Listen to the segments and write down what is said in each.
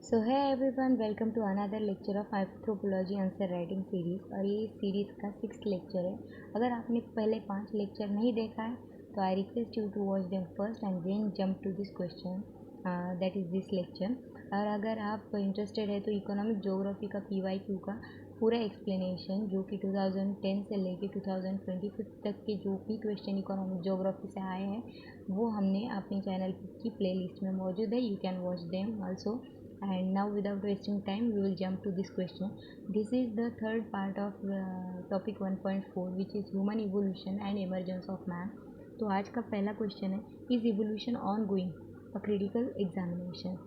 So hi everyone, welcome to another lecture of anthropology answer writing series. और ये series का 6th lecture है। अगर आपने पहले 5 लेक्चर नहीं देखा है तो I request you to watch them first and then jump to this question, that is this lecture. और अगर आप इंटरेस्टेड है तो इकोनॉमिक ज्योग्राफी का PYQ का पूरा एक्सप्लेनेशन, जो कि 2010 से लेके 2025 तक के जो भी क्वेश्चन इकोनॉमिक ज्योग्राफी से आए हैं, वो हमने अपने चैनल की प्लेलिस्ट में मौजूद है। You can watch them also. And now without wasting time, we will jump to this question. This is the third part of topic 1.4, which is human evolution and emergence of man. तो आज का पहला question है, is evolution on going a critical examination.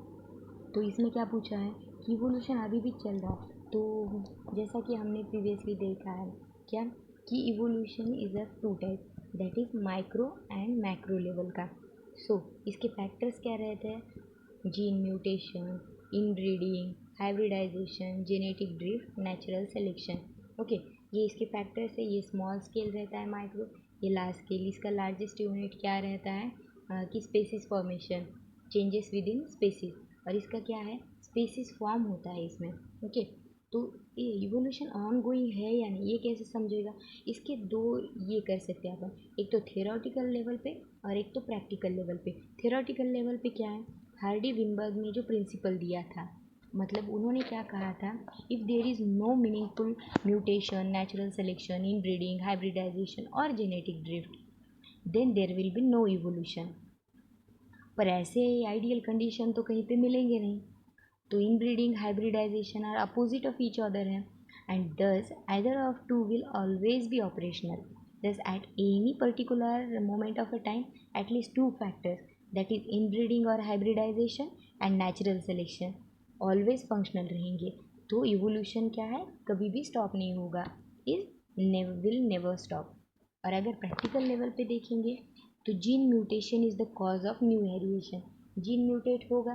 तो इसमें क्या पूछा है कि इवोल्यूशन अभी भी चल रहा है। तो जैसा कि हमने प्रीवियसली देखा है क्या, कि evolution is a two type, that is micro and macro level का। इसके फैक्टर्स क्या रहते हैं? Gene mutation, inbreeding, hybridization, genetic drift, natural selection. Okay, ये इसके फैक्टर्स है। ये स्मॉल स्केल रहता है माइक्रो, ये लार्ज स्केल। इसका लार्जेस्ट यूनिट क्या रहता है कि species formation, changes within species. और इसका क्या है, स्पेसिस फॉर्म होता है इसमें। ओके, तो ये इवोल्यूशन ऑन गोइंग है या नहीं, ये कैसे समझेगा? इसके दो ये कर सकते हैं अपन, एक तो थियोरेटिकल लेवल पे और एक तो प्रैक्टिकल लेवल पे। थियोरेटिकल लेवल पे क्या है, हार्डी विनबर्ग ने जो प्रिंसिपल दिया था, मतलब उन्होंने क्या कहा था, if there is no meaningful mutation, natural selection, in breeding, hybridization और genetic drift, then there will be no evolution. पर ऐसे आइडियल कंडीशन तो कहीं पे मिलेंगे नहीं। तो inbreeding, hybridisation are opposite of each other है, and thus either of two will always be operational. Thus at any particular moment of a time, at least two factors, that is inbreeding or hybridization and natural selection, always functional रहेंगे। तो evolution क्या है, कभी भी stop नहीं होगा, is will never stop. और अगर प्रैक्टिकल लेवल पे देखेंगे तो gene mutation is the cause of new variation. Gene mutate होगा,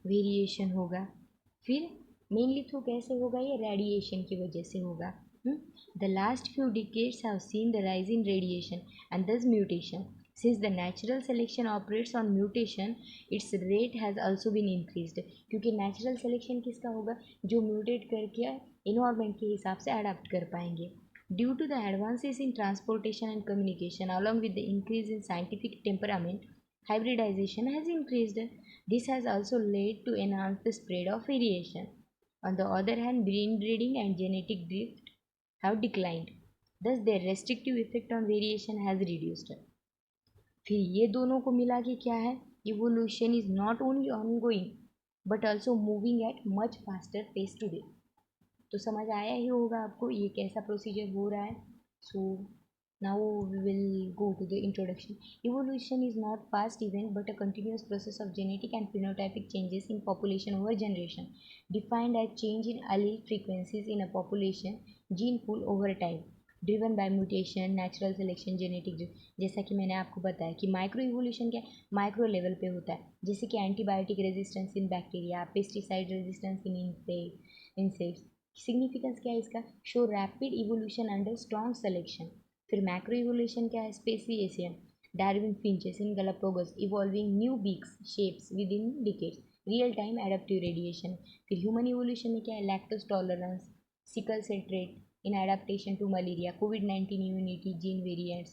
वेरिएशन होगा। फिर मेनली थ्रू कैसे होगा, ये रेडिएशन की वजह से होगा। The last few decades have seen the rise in radiation and thus mutation. Since the natural selection operates on mutation, its rate has also been increased. क्योंकि नेचुरल सेलेक्शन किसका होगा, जो म्यूटेट करके इन्वायरमेंट के हिसाब से अडाप्ट कर पाएंगे। Due to the advances in transportation and communication, along with the increase in scientific temperament, hybridization has increased. This has also led to enhance the spread of variation. On the other hand, breeding and genetic drift have declined. Thus, their restrictive effect on variation has reduced. फिर ये दोनों को मिला के क्या है, evolution is not only ongoing but also moving at much faster pace today. तो समझ आया ही होगा आपको ये कैसा प्रोसीजर हो रहा है। So now we will go to the introduction. Evolution is not fast event but a continuous process of genetic and phenotypic changes in population over generation, defined as change in allele frequencies in a population gene pool over time, driven by mutation, natural selection, genetic. जैसा कि मैंने आपको बताया कि micro evolution क्या है, micro level पे होता है, जैसे कि antibiotic resistance in bacteria, pesticide resistance in insects. Significance क्या है इसका, show rapid evolution under strong selection. फिर मैक्रो इवोल्यूशन क्या है, speciation, Darwin finches in Galapagos evolving new beaks shapes within decades, real time adaptive radiation. फिर human evolution में क्या है, lactose tolerance, sickle cell trait in adaptation to malaria, कोविड-19 immunity, gene variants.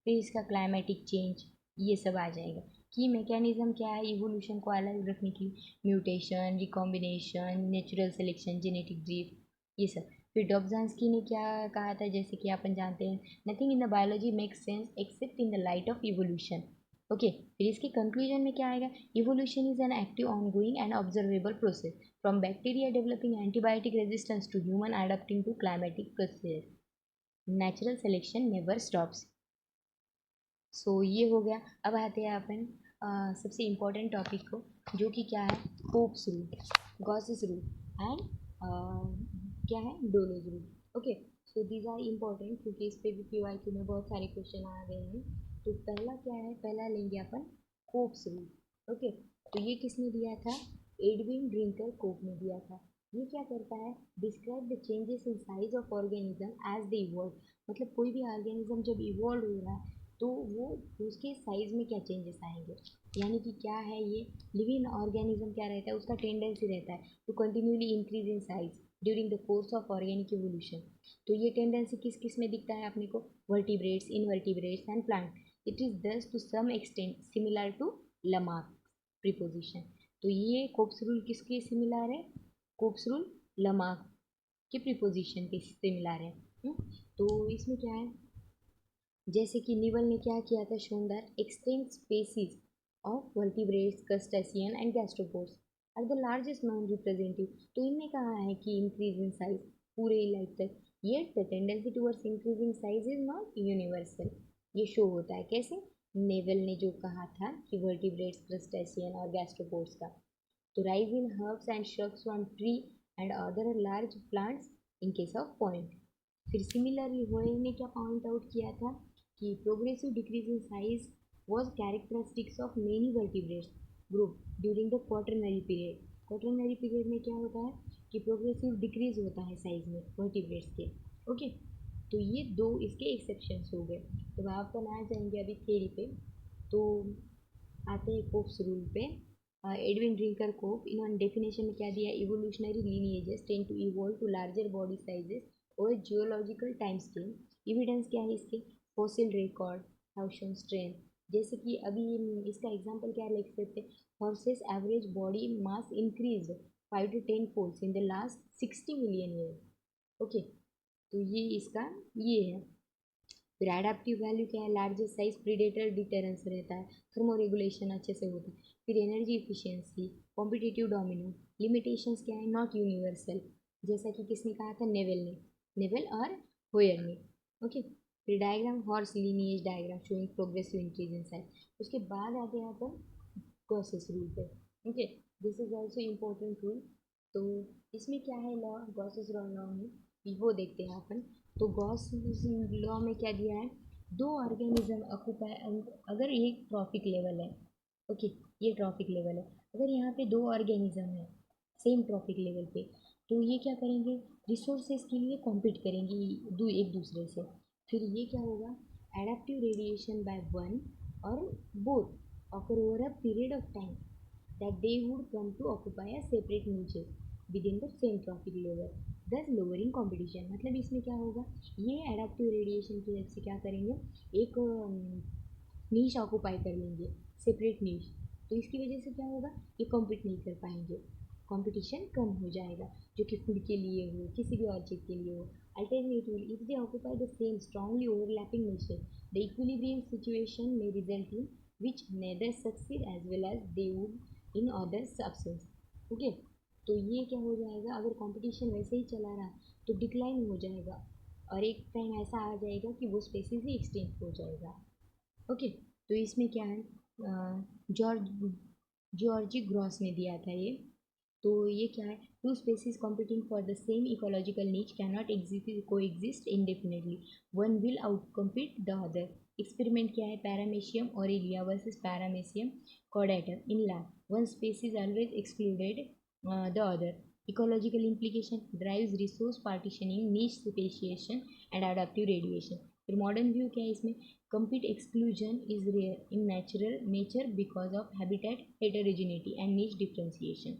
फिर इसका climatic change, ये सब आ जाएगा। की मैकेनिज्म क्या है इवोल्यूशन को अलग रखने की, mutation, recombination, natural selection, genetic drift, ये सब। फिर डॉब्झांस्की ने क्या कहा था, जैसे कि अपन जानते हैं, nothing in the biology makes sense except in the light of evolution. Okay, फिर इसके कंक्लूजन में क्या आएगा, evolution is an active ongoing and observable process from bacteria developing antibiotic resistance to human adopting to climatic process, natural selection never stops. So ये हो गया। अब आते हैं अपन सबसे इम्पोर्टेंट टॉपिक को, जो कि क्या है, Cope's rule, Gause's rule and क्या है, Dollo's rule. Okay, so these are important क्योंकि इस पे भी PYQ में बहुत सारे क्वेश्चन आ गए हैं। तो पहला क्या है, पहला लेंगे अपन होप्स रूल। ओके, तो ये किसने दिया था, एडविन ड्रिंकर कोप ने दिया था। ये क्या करता है, describe the changes in size of organism as they evolve. मतलब कोई भी ऑर्गेनिज्म जब इवॉल्व हो रहा है तो वो उसके साइज में क्या चेंजेस आएंगे, यानी कि क्या है ये लिविंग ऑर्गेनिज्म क्या रहता है, उसका टेंडेंसी रहता है to continuously increase in size during the course of organic evolution. तो ये टेंडेंसी किस किस में दिखता है अपने को, vertebrates, invertebrates and plant. It is thus to some extent similar to Lamarck preposition. तो ये कोप्स रूल किसके सिमिलर है, कोप्स रूल लमार्क के प्रीपोजिशन के सिमिलर है। तो इसमें क्या है, जैसे कि नीवल ने क्या किया था, shown that extant species of vertebrates, crustacean and gastropods are the largest non representative. तो इनने कहा है कि इंक्रीज इन साइज पूरे लाइफ तक, yet the tendency towards increasing size is not universal. ये शो होता है कैसे, नेवल ने जो कहा था कि वर्टिब्रेट्स, क्रस्टेशियन और गैस्ट्रोपोड्स का, तो rise in herbs and shrubs on tree and other large plants in case of point। फिर सिमिलरली होयल ने क्या पॉइंट आउट किया था कि progressive decrease in size was characteristics of many vertebrates group during the quaternary period। Quaternary period में क्या होता है कि प्रोग्रेसिव डिक्रीज होता है साइज में वर्टिब्रेट्स के। ओके, तो ये दो इसके एक्सेप्शंस हो गए। तो आप बनाए जाएंगे अभी थ्योरी पे। तो आते हैं कोप्स रूल पे। एडविन ड्रिंकर कोप, इन्होंने डेफिनेशन में क्या दिया, evolutionary lineages tend to evolve to larger body sizes और जियोलॉजिकल टाइम स्केल। एविडेंस क्या है इसके, fossil record have shown strength. जैसे कि अभी इसका एग्जांपल क्या लिख सकते हैं, horses average body mass increase 5 to 10 folds in the last 60 million year. Okay, तो ये इसका ये है। फिर एडाप्टिव वैल्यू क्या है, लार्जेस्ट साइज प्रीडेटर डिटेरेंस रहता है, थर्मो रेगुलेशन अच्छे से होता है। फिर energy efficiency, competitive domino, limitations क्या है, नॉट यूनिवर्सल, जैसा कि किसने कहा था, नेवल ने, नेवल और होयर ने। ओके, फिर diagram, horse lineage diagram showing progressive increase in size. उसके बाद आते हैं अपन गॉसेस रूल पे। Okay, this is also important rule. तो इसमें क्या है लॉ, गॉसेस लॉ में वो देखते हैं अपन। तो गॉस लॉ में क्या दिया है, दो ऑर्गेनिज्म ऑक्यूपाई, अगर एक ट्रॉफिक लेवल है, ओके, ये ट्रॉफिक लेवल है, अगर यहाँ पे दो ऑर्गेनिज्म है सेम ट्रॉफिक लेवल पे, तो ये क्या करेंगे, रिसोर्सेज के लिए कॉम्पीट करेंगे एक दूसरे से। फिर ये क्या होगा, एडेप्टिव रेडिएशन बाय वन और both occur over a period of time that they would come to occupy a separate niche within the same trophic level, thus lowering competition। मतलब इसमें क्या होगा, ये एडाप्टिव रेडिएशन की हेल्प से क्या करेंगे, एक नीश ऑक्यूपाई कर लेंगे, सेपरेट नीश। तो इसकी वजह से क्या होगा, ये कॉम्पीट नहीं कर पाएंगे, कंपटीशन कम हो जाएगा, जो कि फूड के लिए हो, किसी भी और चीज़ के लिए हो। Alternatively if they occupy the same strongly overlapping niches, the equilibrium situation may result in which neither succeed as well as they would in other substance। Okay, तो ये क्या हो जाएगा, अगर कंपटीशन वैसे ही चला रहा तो डिक्लाइन हो जाएगा, और एक टाइम ऐसा आ जाएगा कि वो स्पेसीज ही एक्सटिंक्ट हो जाएगा। ओके, तो इसमें क्या है, जॉर्ज जॉर्जी ग्रॉस ने दिया था ये। तो ये क्या है, two species competing for the same ecological niche can not coexist indefinitely, one will outcompete the other. Experiment क्या है, paramecium aurelia versus paramecium caudatum in lab, one species always excluded the other. Ecological implication drives resource partitioning, niche speciation and adaptive radiation। फिर modern view क्या है इसमें, complete exclusion is rare in natural nature because of habitat heterogeneity and niche differentiation।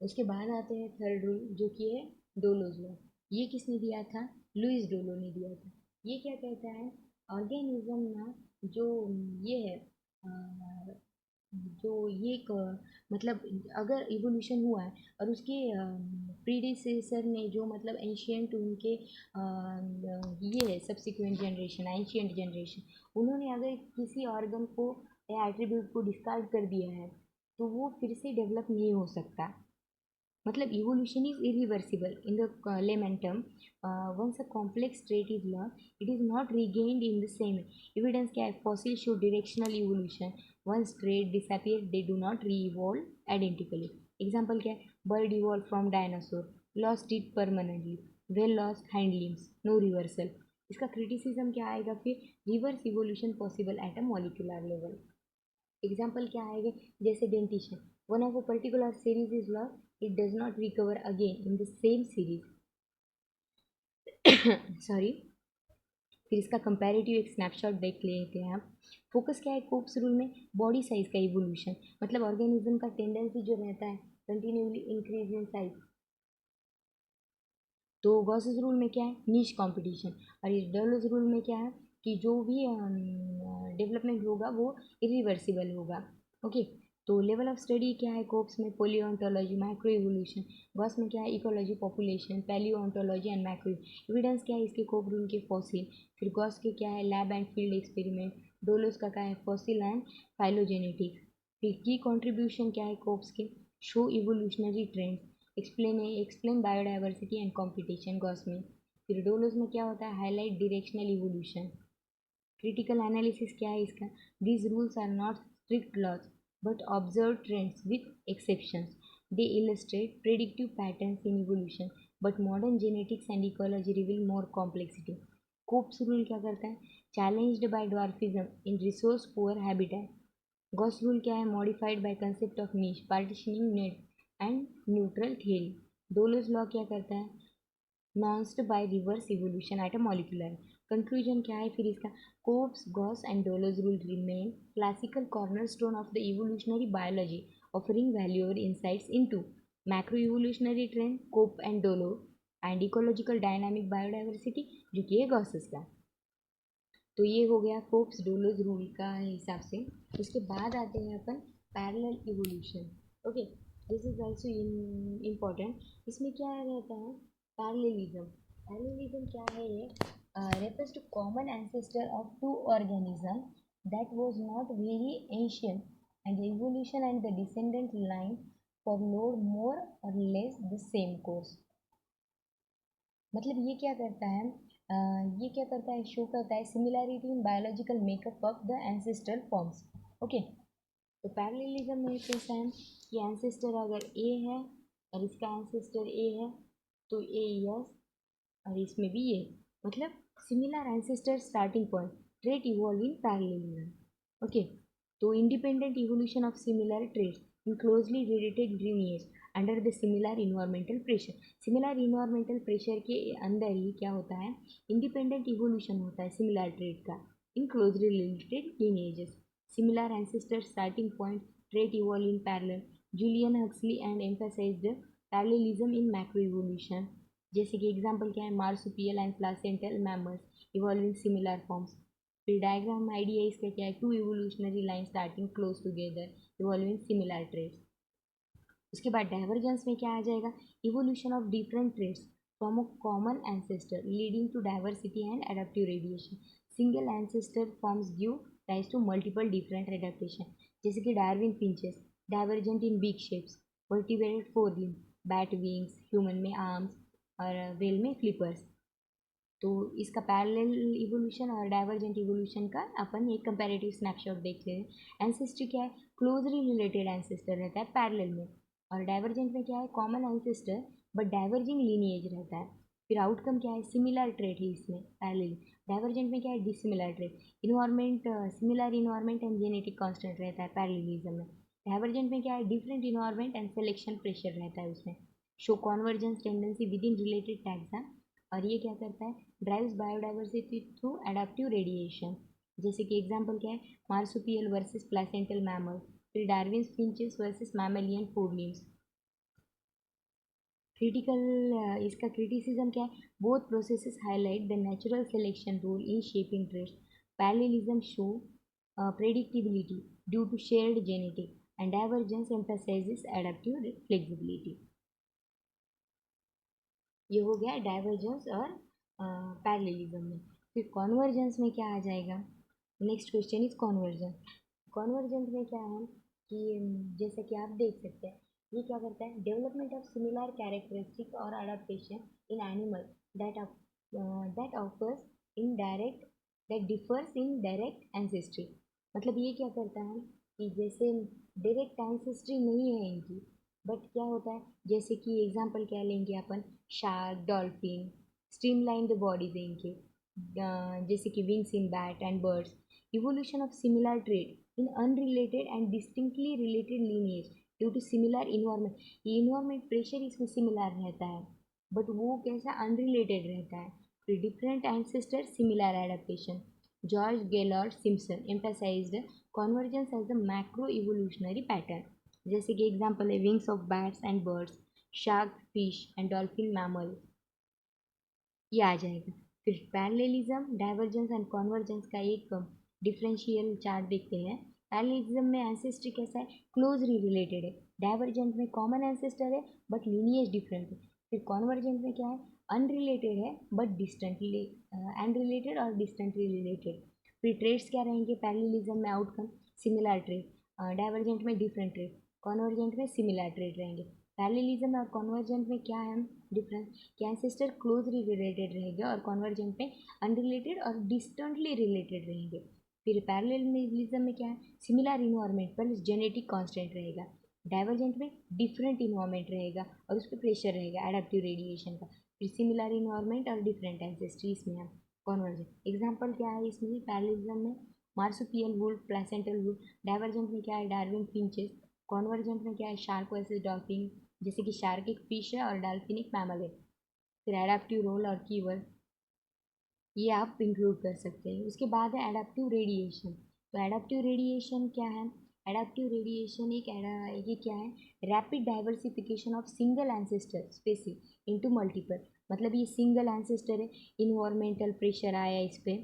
उसके बाद आते हैं third rule, जो कि है डोलोज लॉ। ये किसने दिया था, लुइस डोलो ने दिया था। ये क्या कहता है, ऑर्गेनिज्म ना जो ये है जो ये मतलब अगर इवोल्यूशन हुआ है और उसके प्रीडिसेसर ने जो मतलब एंशियंट उनके ये है सब्सिक्वेंट जनरेशन, एंशियंट जनरेशन, उन्होंने अगर किसी ऑर्गन को या एट्रीब्यूट को डिस्कार्ड कर दिया है तो वो फिर से डेवलप नहीं हो सकता। मतलब evolution is irreversible in the layman term। once a complex trait is learned it is not regained in the same evidence क्या है, fossil show directional evolution, once trait disappear they do not re-evolve identically। example क्या है, bird evolved from dinosaur, lost it permanently, well lost hind limbs, no reversal। इसका criticism क्या आएगा फिर, reverse evolution possible at a molecular level. Example क्या आएंगे, जैसे dentition, one of a particular series is lost it does not recover again in the same series. Sorry. फिर इसका comparative एक स्नैपशॉट देख लेते हैं आप। फोकस क्या है कोप्स रूल में, बॉडी साइज का इवोल्यूशन, मतलब ऑर्गेनिज्म का टेंडेंसी जो रहता है कंटिन्यूली इंक्रीज इन साइज। तो गॉसेस रूल में क्या है, नीश कंपटीशन, और ये डर्लोज रूल में क्या है कि जो भी डेवलपमेंट होगा वो इरिवर्सिबल होगा। ओके, तो लेवल ऑफ स्टडी क्या है कोप्स में, पोलियोन्टोलॉजी, माइक्रो इवोल्यूशन। गॉस में क्या है, ecology, population, palaeontology and micro. Evidence क्या है इसके कोप रूल के, फॉसिल। फिर गॉस के क्या है, लैब एंड फील्ड एक्सपेरिमेंट। डोलोस का क्या है, फॉसिल एंड फाइलोजेनेटिक्स। फिर की कॉन्ट्रीब्यूशन क्या है कोप्स के, show evolutionary trends, explain biodiversity and competition Gauss में। फिर डोलोस में क्या होता है, highlight directional evolution. Critical analysis क्या है इसका, these rules are not strict laws but observed trends with exceptions. They illustrate predictive patterns in evolution, but modern genetics and ecology reveal more complexity. Cope's rule क्या करता है, challenged by dwarfism in resource poor habitat. Gauss rule क्या है, modified by concept of niche, partitioning, net and neutral theory. Dollo's law क्या करता है, nuanced by reverse evolution at a molecular. Conclusion क्या है फिर इसका, Cope's, Gause and Dollo's rule remain classical cornerstone of the evolutionary biology, offering valuable insights into macro evolutionary trend, Cope and Dollo, and ecological dynamic biodiversity जो कि है Gauss's का। तो ये हो गया कोप्स डोलोज रूल का हिसाब से। उसके बाद आते हैं अपन parallel evolution. Okay, this is also important. इसमें क्या रहता है, पैरेललिज्म। पैरेललिज्म क्या है, ये refers to common ancestor of two organisms that was not very ancient, and the evolution and the descendant line followed more or less the same course. मतलब ये क्या करता है, ये क्या करता है, शो करता है similarity in biological makeup of the ancestral forms. Okay, तो पैरेललिज्म में कैसा है कि एंसेस्टर अगर ए है और इसका एंसेस्टर ए है तो ए यस, और इसमें भी ये, मतलब similar ancestor starting point, trait evolve in parallelism. Okay, तो independent evolution of similar traits in closely related lineage under the similar environmental pressure. Similar environmental pressure के अंदर ही क्या होता है, इंडिपेंडेंट इवोल्यूशन होता है सिमिलर ट्रेट का in closely related lineages. Similar ancestor starting point, trait evolve in parallel. Julian Huxley and emphasized parallelism in macroevolution. जैसे कि एग्जाम्पल क्या है, marsupial and placental mammals evolving similar forms. फिर diagram idea इसका क्या है, two evolutionary line starting close together evolving similar traits. उसके बाद डाइवर्जेंस में क्या आ जाएगा, evolution of different traits from a common ancestor leading to diversity and adaptive radiation. Single ancestor forms give rise to multiple different adaptation, जैसे कि Darwin finches divergent in beak shapes, vertebrate four limb, bat wings, human में arms और well में flippers. तो इसका parallel evolution और divergent evolution का अपन एक कंपैरेटिव स्नैपशॉट देख ले रहे हैं। एंसेस्ट्री क्या है, क्लोजली रिलेटेड एंसेस्टर रहता है पैरेलल में, और डाइवर्जेंट में क्या है, common ancestor but diverging lineage रहता है। फिर आउटकम क्या है, सिमिलर ट्रेट है इसमें पैरेलल। डाइवर्जेंट में क्या है, dissimilar trait. Environment, similar environment and genetic constant रहता है पैरेललिज्म में। डाइवर्जेंट में क्या है, different environment and selection pressure रहता है उसमें। Show convergence tendency with in related taxa, और ये क्या करता है, drives biodiversity through adaptive radiation. जैसे कि एग्जांपल क्या है, मार्सुपियल वर्सेस प्लेसेंटल मैमल, फिर Darwin finches versus मैमलियन forelimbs. Critical, इसका क्रिटिसिज्म क्या है, both processes highlight the natural selection role in shaping traits. Parallelism show predictability due to shared genetic, and divergence emphasizes adaptive flexibility. ये हो गया divergence और parallelism में। फिर कॉन्वर्जेंस में क्या आ जाएगा, next question is convergence. Convergence में क्या है कि जैसे कि आप देख सकते हैं, ये क्या करता है, डेवलपमेंट ऑफ सिमिलर कैरेक्टरिस्टिक और adaptation in animal that offers in direct that differs in direct ancestry. मतलब ये क्या करता है कि जैसे डायरेक्ट एंसेस्ट्री नहीं है इनकी, बट क्या होता है, जैसे कि एग्जांपल क्या लेंगे अपन, shark, dolphin, streamline the bodies है इनके, जैसे कि wings in bat and birds. Evolution of similar trait in unrelated and distinctly related lineage due to similar environment. ये इन्वायरमेंट प्रेशर इसमें सिमिलर रहता है, बट वो कैसा अनरिलेटेड रहता है। फिर different ancestor similar adaptation, George Gaylord Simpson emphasized convergence as a macro evolutionary pattern. जैसे कि एग्जांपल है wings of bats and birds, shark fish and dolphin mammal, ये आ जाएगा। फिर पैरेललिज्म, डाइवर्जेंस एंड कॉन्वर्जेंस का एक डिफरेंशियल चार्ट देखते हैं। पैरेललिज्म में एंसेस्ट्री कैसा है, क्लोजली रिलेटेड है। डाइवर्जेंट में कॉमन एंसेस्टर है बट लीनिएज डिफरेंट है। फिर कॉन्वर्जेंट में क्या है, अनरिलेटेड है बट डिस्टेंटली, अनरिलेटेड और डिस्टेंटली रिलेटेड। फिर ट्रेड्स क्या रहेंगे पैरेललिज्म में, आउटकम सिमिलर ट्रेड, डाइवर्जेंट में डिफरेंट ट्रेड, कॉन्वर्जेंट में सिमिलर ट्रेड रहेंगे। पैरेललिज्म और कॉन्वर्जेंट में क्या है डिफरेंस, कि एंसेस्टर क्लोजली रिलेटेड रहेगा और कॉन्वर्जेंट में अनरिलेटेड और डिस्टेंटली रिलेटेड रहेंगे। फिर पैरेललिज्म में क्या है, सिमिलर इन्वायरमेंट पर जेनेटिक कांस्टेंट रहेगा। डाइवर्जेंट में डिफरेंट इन्वायरमेंट रहेगा और उस पर प्रेशर रहेगा एडाप्टिव रेडिएशन का। फिर सिमिलर इन्वायरमेंट और डिफरेंट एंसेस्ट्री इसमें है कॉन्वर्जेंट। एग्जाम्पल क्या है इसमें, पैरेललिज्म में marsupial wolf, placental wolf. Divergent में क्या है, डार्विन फिंचेस। कॉन्वर्जेंट में क्या है, शार्क वर्सेस डॉल्फिन, जैसे कि शार्क एक फिश है और डॉल्फिन एक मैमल है। फिर एडाप्टिव रोल और कीवर्ड ये आप इंक्लूड कर सकते हैं। उसके बाद है एडाप्टिव रेडिएशन। तो एडाप्टिव रेडिएशन क्या है, एडाप्टिव रेडिएशन ये क्या है, rapid diversification of single ancestor species into multiple. मतलब ये सिंगल एंसेस्टर है, इन्वायरमेंटल प्रेशर आया इस पर,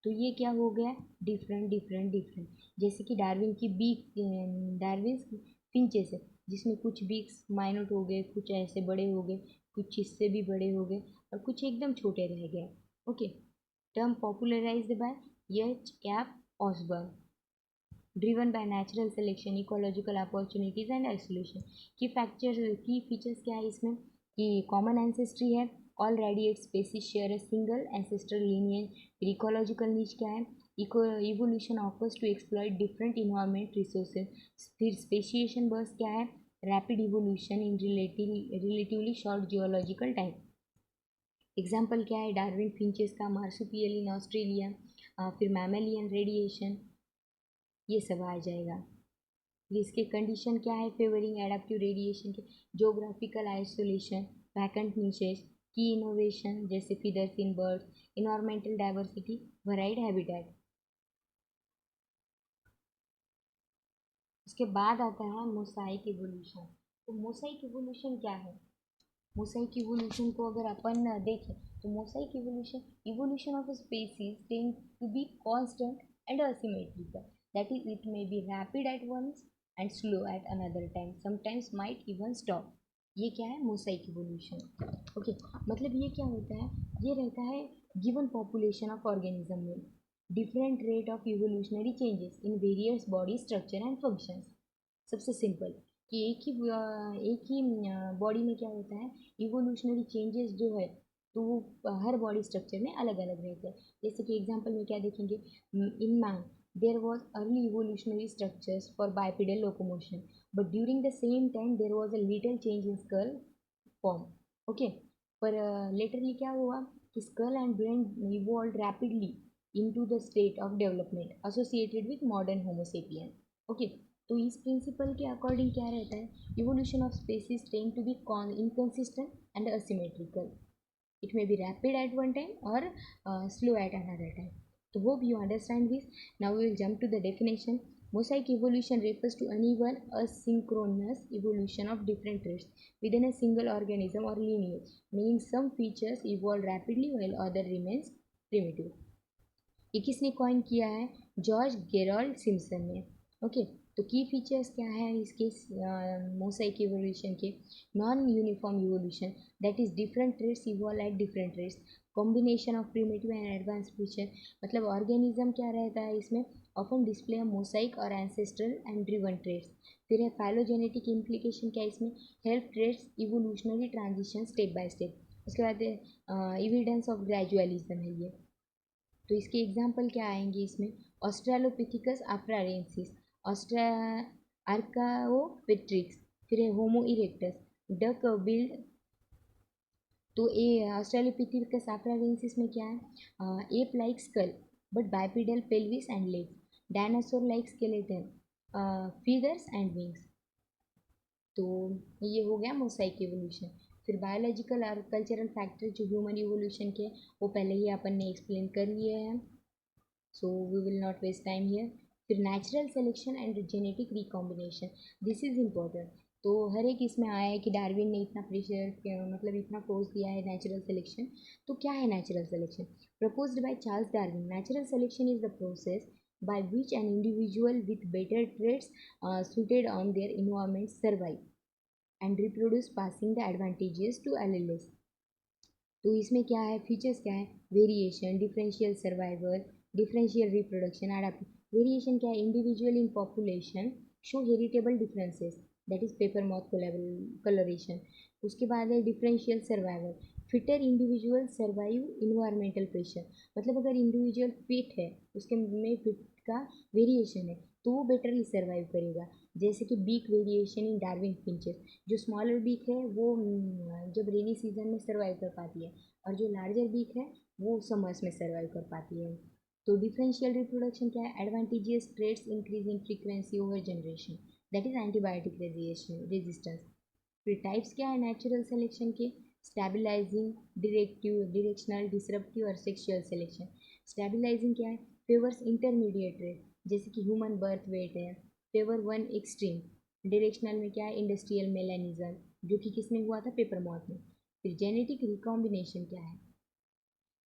तो ये क्या हो गया, डिफरेंट डिफरेंट डिफरेंट। जैसे कि डार्विन की बीक, डार्विन फिंचेस है जिसमें कुछ बीक्स माइनूट हो गए, कुछ ऐसे बड़े हो गए, कुछ इससे भी बड़े हो गए और कुछ एकदम छोटे रह गए। Okay, term popularised by H cap Osborn, driven by natural selection, ecological opportunities and isolation. Key features क्या है इसमें, कि कॉमन एंसेस्ट्री है, all radiate species share a single ancestral lineage. Ecological niche क्या है, eco evolution offers to exploit different environment resources. फिर speciation burst क्या है, rapid evolution in relatively short geological time. Example क्या है, डार्विन फिंचेस का, marsupial in Australia, फिर mammalian radiation, ये सब आ जाएगा। इसके कंडीशन क्या है, फेवरिंग एडाप्टिव रेडिएशन के, जोग्राफिकल आइसोलेशन, वैकेंट नीचेस, की इनोवेशन जैसे feathers in birds, environmental diversity, वराइड habitat. उसके बाद आता है मोसाइक इवोल्यूशन। तो मोसाइक इवोल्यूशन क्या है, मोसाइक इवोल्यूशन को अगर अपन देखें तो mosaic evolution, evolution of a species tend to be constant and asymmetrical, that is it may be rapid at once and slow at another time, sometimes might even stop। ये क्या है, mosaic evolution. Okay, मतलब ये क्या होता है, ये रहता है गिवन पॉपुलेशन ऑफ ऑर्गेनिज्म में different rate of evolutionary changes in various body structure and functions. सबसे सिंपल कि एक ही बॉडी में क्या होता है, इवोल्यूशनरी चेंजेस जो है तो वो हर बॉडी स्ट्रक्चर में अलग अलग रहते हैं। जैसे कि एग्जांपल में क्या देखेंगे, in man there was early evolutionary structures for bipedal locomotion, but during the same time there was a little change in skull form. Okay, पर लेटरली क्या हुआ कि skull and brain evolve rapidly into the state of development associated with modern homo sapien। Okay, तो इस principle के according क्या रहता है, evolution of species tend to be inconsistent and asymmetrical, it may be rapid at one time or slow at another time। So hope you understand this। Now we will jump to the definition। Mosaic evolution refers to uneven asynchronous evolution of different traits within a single organism or lineage, meaning some features evolve rapidly while other remains primitive। ये किसने coin किया है, George Gerald Simpson ने। Okay, तो key features क्या है इसके mosaic evolution के, non uniform evolution, that is different traits evolve at different traits, combination of primitive and advance feature. मतलब ऑर्गेनिज्म क्या रहता है इसमें, ऑफन डिस्प्ले मोसाइक और एंसेस्ट्रल एंड ड्रिवन ट्रेड्स। फिर है फाइलोजेनेटिक इम्प्लीकेशन क्या है इसमें, help traits evolutionary transition step by step. उसके बाद एविडेंस ऑफ ग्रेजुअलिज्म है ये। तो इसके एग्जाम्पल क्या आएंगे इसमें, ऑस्ट्रेलोपिथिकस अफ्रारेंसिस, ऑस्ट्रा आर्काओपेट्रिक्स, फिर है होमो इरेक्टस, डक बिल्ड। तो ए ऑस्ट्रेलोपिथिकस अफ्रारेंसिस में क्या है, ape like skull but bipedal pelvis and legs, dinosaur like skeleton, feathers and wings. तो ये हो गया मोसाइक इवोल्यूशन। फिर बायोलॉजिकल और कल्चरल फैक्टर जो ह्यूमन इवोल्यूशन के वो पहले ही अपन ने एक्सप्लेन कर लिए हैं, so we will not waste time here. फिर natural selection and genetic recombination, this is important. तो हर एक इसमें आया है कि डार्विन ने इतना प्रेशर मतलब इतना फोर्स दिया है नेचुरल सिलेक्शन। तो क्या है natural selection? Proposed by Charles Darwin, natural selection is the process by which an individual with better traits suited on their environment survive and reproduce, passing the advantages to alleles। तो इसमें क्या है, features क्या है? Variation, differential survival, differential reproduction, adapt. Variation क्या है? Individual in population show heritable differences, that is paper moth colouration. उसके बाद है differential survival, fitter individual survive environmental pressure, मतलब अगर इंडिविजुअल फिट है, उसके में फिट का वेरिएशन है, तो वो बेटरली सर्वाइव करेगा। जैसे कि beak variation in Darwin finches, जो स्मॉलर बीक है वो जब रेनी सीजन में सर्वाइव कर पाती है, और जो लार्जर बीक है वो समर्स में सर्वाइव कर पाती है। तो डिफरेंशियल रिप्रोडक्शन क्या है? Advantageous traits increase in frequency over generation, that is antibiotic resistance. फिर टाइप्स क्या है नेचुरल सिलेक्शन के? स्टेबलाइजिंग, डायरेक्टिव, डायरेक्शनल, डिसरप्टिव और सेक्सुअल सिलेक्शन। स्टेबलाइजिंग क्या है? फेवर्स इंटरमीडिएट ट्रेड, जैसे कि ह्यूमन बर्थ वेट है, फेवर वन एक्सट्रीम। डायरेक्शनल में क्या है? इंडस्ट्रियल मेलानिज्म, जो कि किसमें हुआ था? पेपर मॉथ में। फिर जेनेटिक रिकॉम्बिनेशन क्या है?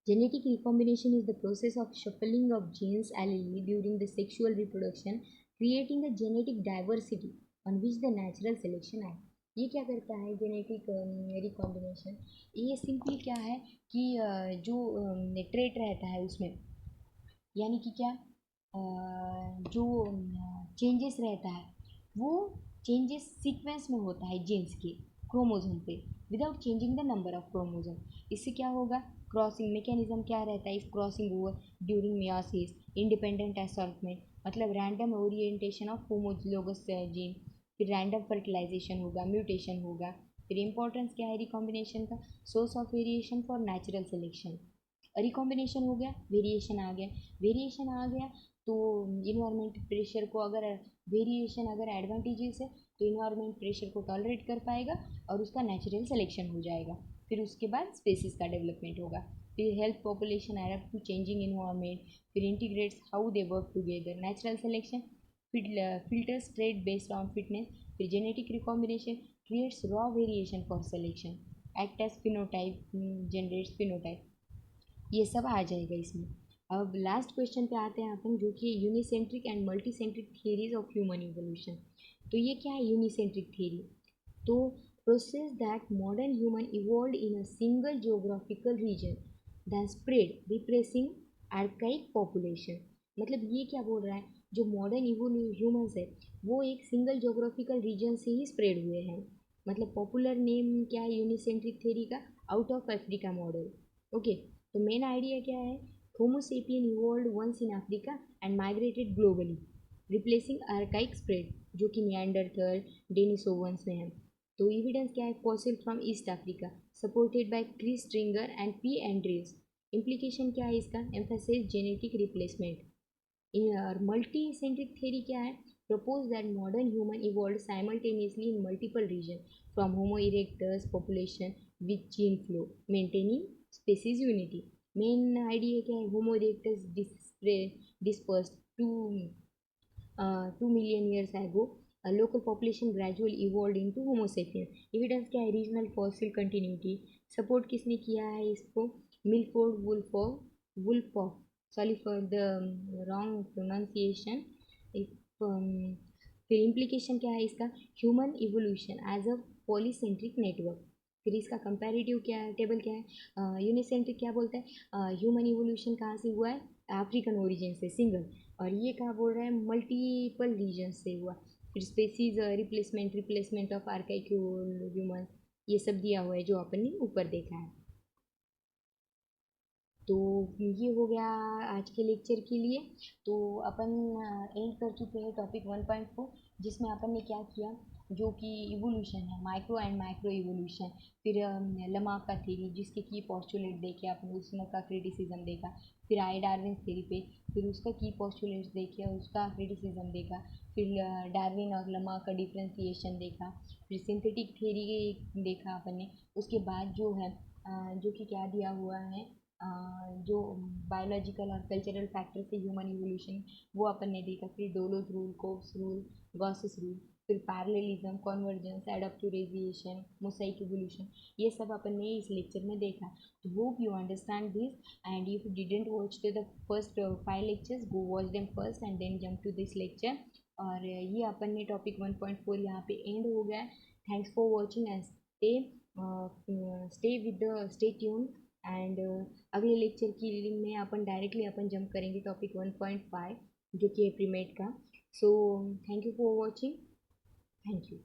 Genetic recombination is the process of shuffling of genes allele during the sexual reproduction, creating a genetic diversity on which the natural selection acts। ये क्या करता है जेनेटिक रिकॉम्बिनेशन? ये सिंपली क्या है कि जो ट्रेट रहता है उसमें, यानी कि क्या, जो चेंजेस रहता है वो चेंजेस सीक्वेंस में होता है जीन्स के, क्रोमोसोम पे, without changing the number of chromosome. इससे क्या होगा? क्रॉसिंग मैकेनिज्म क्या रहता है इस crossing over during meiosis, independent assortment, मतलब random orientation of homologous gene. फिर रैंडम फर्टिलाइजेशन होगा, म्यूटेशन होगा। फिर इंपॉर्टेंस क्या है रिकॉम्बिनेशन का? Source of variation for natural selection. Recombination हो गया, वेरिएशन आ गया, वेरिएशन आ गया तो इन्वायरमेंट प्रेशर को, अगर वेरिएशन अगर एडवांटेजेस है तो इन्वायरमेंट प्रेशर को टॉलरेट कर पाएगा और उसका नेचुरल सिलेक्शन हो जाएगा। फिर उसके बाद स्पेसिस का डेवलपमेंट होगा। फिर health population adapt to changing environment, फिर integrates how they work together, natural selection filters trait based on fitness, फिर genetic recombination creates raw variation for selection, act as phenotype, generates phenotype। ये सब आ जाएगा इसमें। अब last question पे आते हैं अपन, जो कि unicentric and multicentric theories of human evolution. तो ये क्या है यूनिसेंट्रिक थियरी? तो process that modern human evolve in a single geographical region than spread repressing archaic population. मतलब ये क्या बोल रहा है, जो मॉडर्न ह्यूमन्स है वो एक सिंगल जियोग्राफिकल रीजन से ही स्प्रेड हुए हैं। मतलब पॉपुलर नेम क्या है यूनिसेंट्रिक थियरी का? Out of Africa model. Okay, तो मेन आइडिया क्या है? Homo sapien evolved once in Africa and migrated globally, replacing archaic spread, जो कि निएंडरथल, डेनिसोवंस में है। तो एविडेंस क्या है? Fossil from East Africa supported by Chris Stringer and P Andrews. Implication क्या है इसका? Emphasis genetic replacement. और मल्टी सेंट्रिक थ्योरी क्या है? propose that modern human evolved simultaneously in multiple regions from Homo erectus population with gene flow, maintaining species unity। Main idea क्या है? Homo erectus dispersed 2 million years ago, a local population gradually evolved into Homo sapiens। Evidence क्या है? Regional fossil continuity. Support किसने किया है इसको? Milford Wolpoff, sorry for the wrong pronunciation. फिर implication क्या है इसका? Human evolution as a polycentric network. फिर इसका कंपैरेटिव क्या है, टेबल क्या है? यूनिसेंट्रिक क्या बोलता है? ह्यूमन इवोल्यूशन कहाँ से हुआ है? अफ्रीकन ओरिजिन से सिंगल, और ये कहाँ बोल रहा है? मल्टीपल रीजन से हुआ। फिर species replacement of archaic human, ये सब दिया हुआ है जो अपन ने ऊपर देखा है। तो ये हो गया आज के लेक्चर के लिए। तो अपन एंड कर चुके हैं टॉपिक 1.4, जिसमें अपन ने क्या किया, जो कि इवोल्यूशन है, माइक्रो एंड माइक्रो इवोल्यूशन। फिर लमा का थ्योरी, जिसके की पोस्टुलेट देखे अपन, उसमें का क्रिटिसिज्म देखा। फिर आए डार्विन थ्योरी पे, फिर उसका की पोस्टुलेट्स देखे, उसका क्रिटिसिज्म देखा। फिर डार्विन और लमा का डिफ्रेंसिएशन देखा, फिर सिंथेटिक थ्योरी देखा अपन ने। उसके बाद जो है जो कि क्या दिया हुआ है, जो बायोलॉजिकल और कल्चरल फैक्टर से ह्यूमन इवोल्यूशन, वो अपन ने देखा। फिर Dollo's rule, Cope's rule, Gause's rule, फिर पैरेललिज्म, कॉन्वर्जेंस, एडाप्टोराइजेशन, मोसाइक इवोल्यूशन, ये सब अपन ने इस लेक्चर में देखा। तो hope you understand this, and if you didn't watch the first 5 lectures, go watch them first and then jump to this lecture. और ये अपन ने टॉपिक 1.4 यहाँ पे एंड हो गया। Thanks for watching and stay tune. And अगले lecture की में अपन डायरेक्टली अपन जंप करेंगे टॉपिक 1.5 जो कि है प्रीमेड का। So thank you for watching. Thank you.